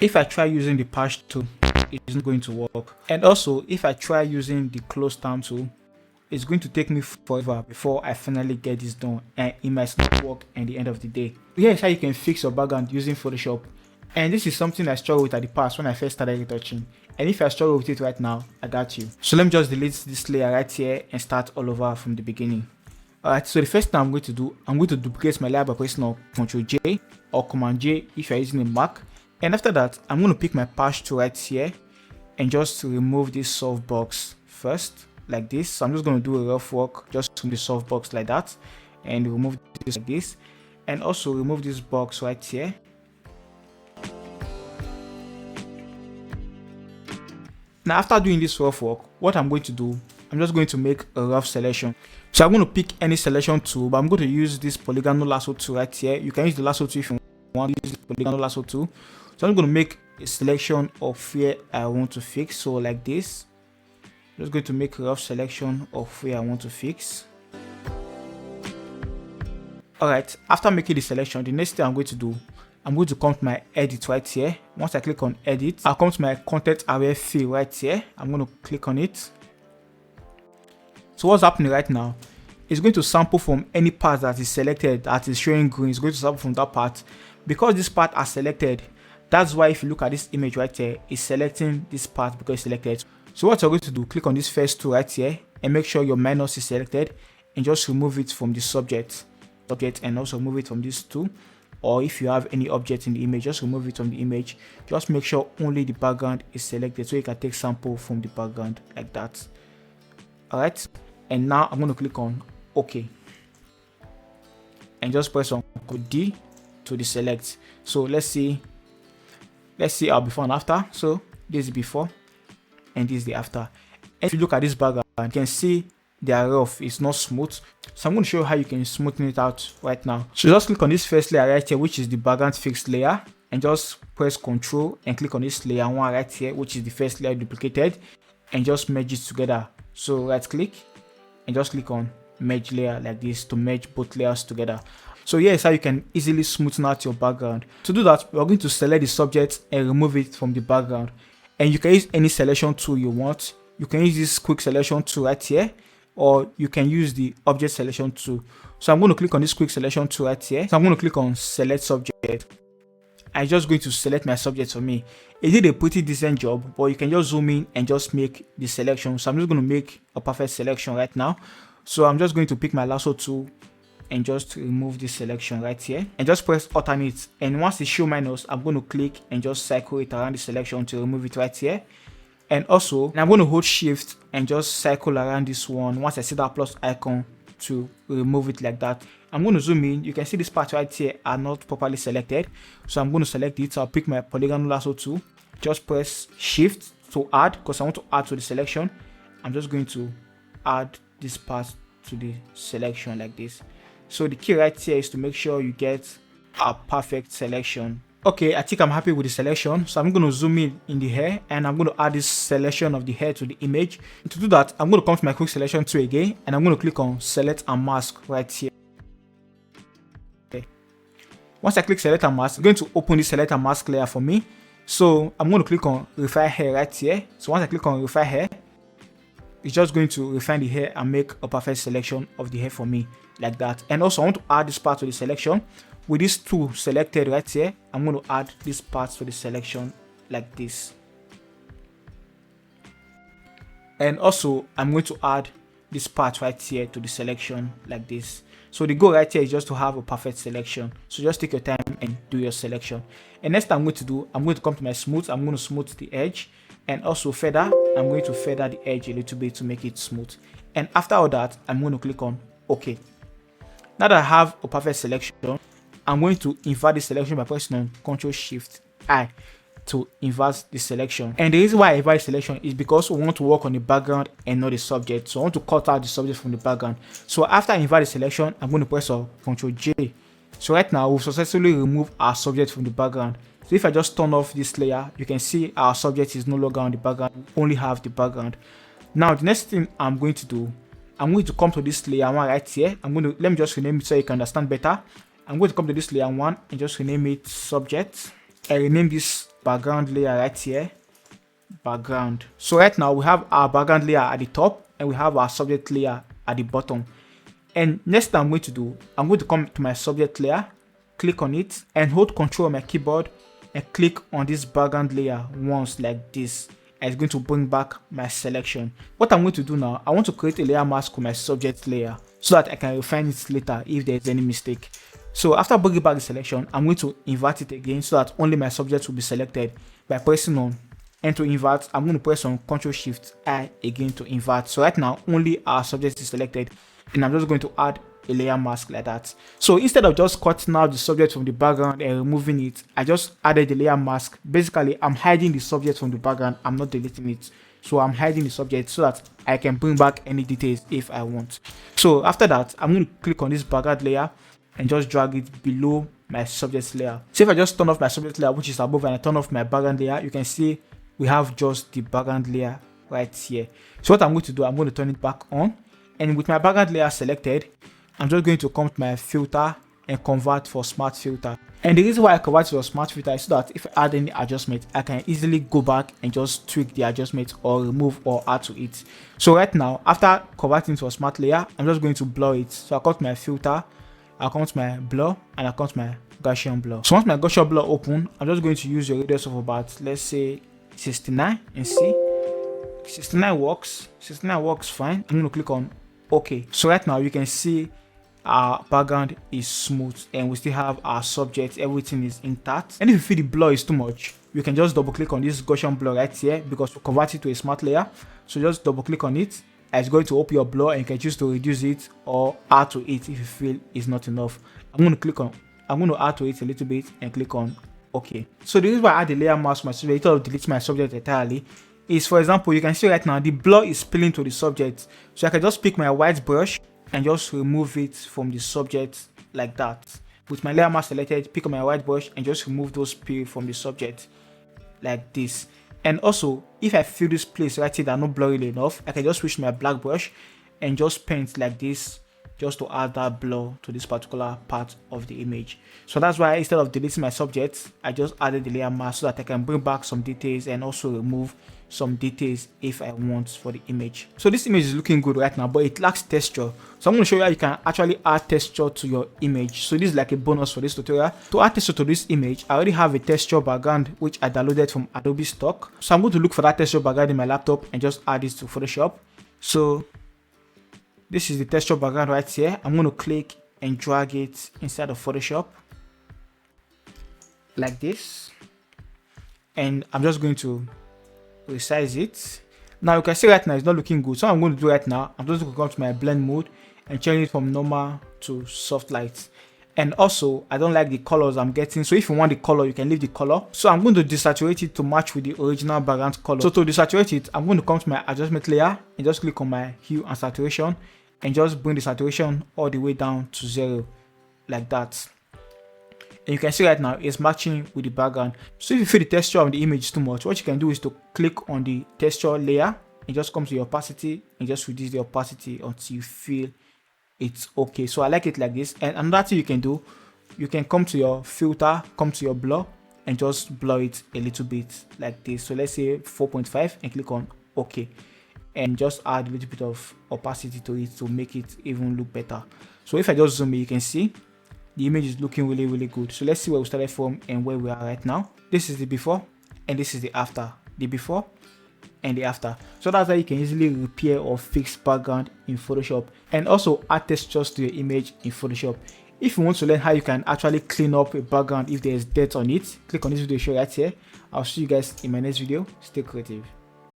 If I try using the patch tool, it's not going to work. And also, if I try using the close term tool, it's going to take me forever before I finally get this done, and it might not work at the end of the day. Here's how you can fix your background using Photoshop. And this is something I struggled with at the past when I first started retouching. And if I struggle with it right now, I got you. So let me just delete this layer right here and start all over from the beginning. Alright, so the first thing I'm going to do, I'm going to duplicate my layer by pressing on Ctrl J or Command J if you're using a Mac. And after that, I'm going to pick my patch tool right here and just remove this soft box first, like this. So I'm just going to do a rough work just from the soft box like that, and remove this like this, and also remove this box right here. Now after doing this rough work, what I'm going to do, I'm just going to make a rough selection. So I'm going to pick any selection tool, but I'm going to use this polygonal lasso tool right here. You can use the lasso tool if you want to use the polygonal lasso tool. So I'm going to make a selection of where I want to fix. So like this, I'm just going to make a rough selection of where I want to fix. Alright, after making the selection, the next thing I'm going to do, I'm going to come to my edit right here. Once I click on edit, I'll come to my content aware fill right here. I'm going to click on it. So what's happening right now, it's going to sample from any part that is selected that is showing green. It's going to sample from that part. Because this part are selected, that's why if you look at this image right here, it's selecting this part because it's selected. So what you're going to do, click on this first tool right here and make sure your minus is selected and just remove it from the subject and also remove it from this tool. Or if you have any object in the image, just remove it from the image. Just make sure only the background is selected so you can take sample from the background like that. Alright, and now I'm going to click on OK and just press on Ctrl D to deselect. So let's see our before and after. So this is before and this is the after. And if you look at this background, you can see they are rough, it's not smooth. So I'm going to show you how you can smoothen it out right now. So just click on this first layer right here, which is the background fixed layer, and just press Ctrl and click on this layer 1 right here, which is the first layer duplicated, and just merge it together. So right click and just click on merge layer like this to merge both layers together. So here's how you can easily smoothen out your background. To do that, we're going to select the subject and remove it from the background. And you can use any selection tool you want. You can use this quick selection tool right here, or you can use the object selection tool. So I'm going to click on this quick selection tool right here. So I'm going to click on select subject. I'm just going to select my subject for me. It did a pretty decent job, but you can just zoom in and just make the selection. So I'm just going to make a perfect selection right now. So I'm just going to pick my lasso tool and just remove this selection right here and just press alternate. And once it show minus, I'm going to click and just cycle it around the selection to remove it right here. And also, I'm going to hold shift and just cycle around this one once I see that plus icon to remove it like that. I'm going to zoom in. You can see this part right here are not properly selected. So I'm going to select it. So I'll pick my polygonal lasso tool. Just press shift to add because I want to add to the selection. I'm just going to add this part to the selection like this. So the key right here is to make sure you get a perfect selection. Okay, I think I'm happy with the selection. So I'm going to zoom in the hair and I'm going to add this selection of the hair to the image. To do that, I'm going to come to my quick selection tool again and I'm going to click on select and mask right here. Okay. Once I click select and mask, I'm going to open the select and mask layer for me. So I'm going to click on refine hair right here. So once I click on refine hair, it's just going to refine the hair and make a perfect selection of the hair for me like that. And also I want to add this part to the selection. With these two selected right here, I'm going to add this part to the selection like this. And also I'm going to add this part right here to the selection like this. So the goal right here is just to have a perfect selection. So just take your time and do your selection. And next I'm going to do, I'm going to come to my smooth. I'm going to smooth the edge and also feather. I'm going to feather the edge a little bit to make it smooth. And after all that, I'm going to click on OK. Now that I have a perfect selection, I'm going to invert the selection by pressing on Ctrl Shift I to invert the selection. And the reason why I invert the selection is because we want to work on the background and not the subject. So I want to cut out the subject from the background. So after I invert the selection, I'm going to press on Ctrl J. So right now we've successfully removed our subject from the background. So if I just turn off this layer, you can see our subject is no longer on the background. We only have the background. Now the next thing I'm going to do, I'm going to come to this layer 1 right here. Let me just rename it so you can understand better. I'm going to come to this layer 1 and just rename it subject and rename this background layer right here, background. So right now we have our background layer at the top and we have our subject layer at the bottom. And next thing I'm going to do, I'm going to come to my subject layer, click on it and hold Control on my keyboard and click on this background layer once like this. And it's going to bring back my selection. What I'm going to do now, I want to create a layer mask with my subject layer so that I can refine it later if there's any mistake. So after bringing back the selection, I'm going to invert it again so that only my subject will be selected by pressing on. And to invert, I'm going to press on Ctrl+Shift+I again to invert. So right now, only our subject is selected. And I'm just going to add a layer mask like that. So instead of just cutting out the subject from the background and removing it, I just added the layer mask. Basically, I'm hiding the subject from the background. I'm not deleting it. So I'm hiding the subject so that I can bring back any details if I want. So after that, I'm going to click on this background layer and just drag it below my subject layer. So if I just turn off my subject layer, which is above, and I turn off my background layer, you can see we have just the background layer right here. So what I'm going to do, I'm going to turn it back on. And with my background layer selected, I'm just going to come to my filter and convert for smart filter. And the reason why I convert to a smart filter is so that if I add any adjustment, I can easily go back and just tweak the adjustment or remove or add to it. So right now, after converting to a smart layer, I'm just going to blur it. So I come to my filter, I come to my blur, and I come to my Gaussian blur. So once my Gaussian blur open, I'm just going to use a radius of about, let's say, 69 and see. 69 works. 69 works fine. I'm going to click on OK. So right now you can see our background is smooth and we still have our subject, everything is intact. And if you feel the blur is too much, you can just double click on this Gaussian blur right here because we convert it to a smart layer. So just double click on it. It's going to open your blur and you can choose to reduce it or add to it if you feel it's not enough. I'm going to add to it a little bit and click on OK. So the reason why I add the layer mask to my subject instead of delete my subject entirely is, for example, you can see right now the blur is spilling to the subject. So I can just pick my white brush and just remove it from the subject like that. With my layer mask selected, pick up my white brush and just remove those spill from the subject like this. And also, if I feel this place right here that not blurry enough, I can just switch my black brush and just paint like this just to add that blur to this particular part of the image. So that's why instead of deleting my subject, I just added the layer mask so that I can bring back some details and also remove some details if I want for the image. So this image is looking good right now, but it lacks texture. So I'm going to show you how you can actually add texture to your image. So this is like a bonus for this tutorial. To add texture to this image, I already have a texture background which I downloaded from Adobe stock. So I'm going to look for that texture background in my laptop and just add this to Photoshop. So this is the texture background right here. I'm going to click and drag it inside of Photoshop like this. And I'm just going to resize it. Now you can see right now it's not looking good. So what I'm going to do right now, I'm just going to come to my blend mode and change it from normal to soft light. And also, I don't like the colors I'm getting. So if you want the color, you can leave the color. So I'm going to desaturate it to match with the original background color. So to desaturate it, I'm going to come to my adjustment layer and just click on my hue and saturation and just bring the saturation all the way down to 0 like that. And you can see right now it's matching with the background. So if you feel the texture of the image is too much, what you can do is to click on the texture layer and just come to your opacity and just reduce the opacity until you feel it's okay. So I like it like this. And another thing you can do, you can come to your filter, come to your blur and just blur it a little bit like this. So let's say 4.5 and click on OK. And just add a little bit of opacity to it to make it even look better. So if I just zoom in, you can see the image is looking really good. So let's see where we started from and where we are right now. This is the before and this is the after. The before and the after. So that's how you can easily repair or fix background in Photoshop and also add textures to your image in Photoshop. If you want to learn how you can actually clean up a background if there is dirt on it, click on this video show right here. I'll see you guys in my next video. Stay creative.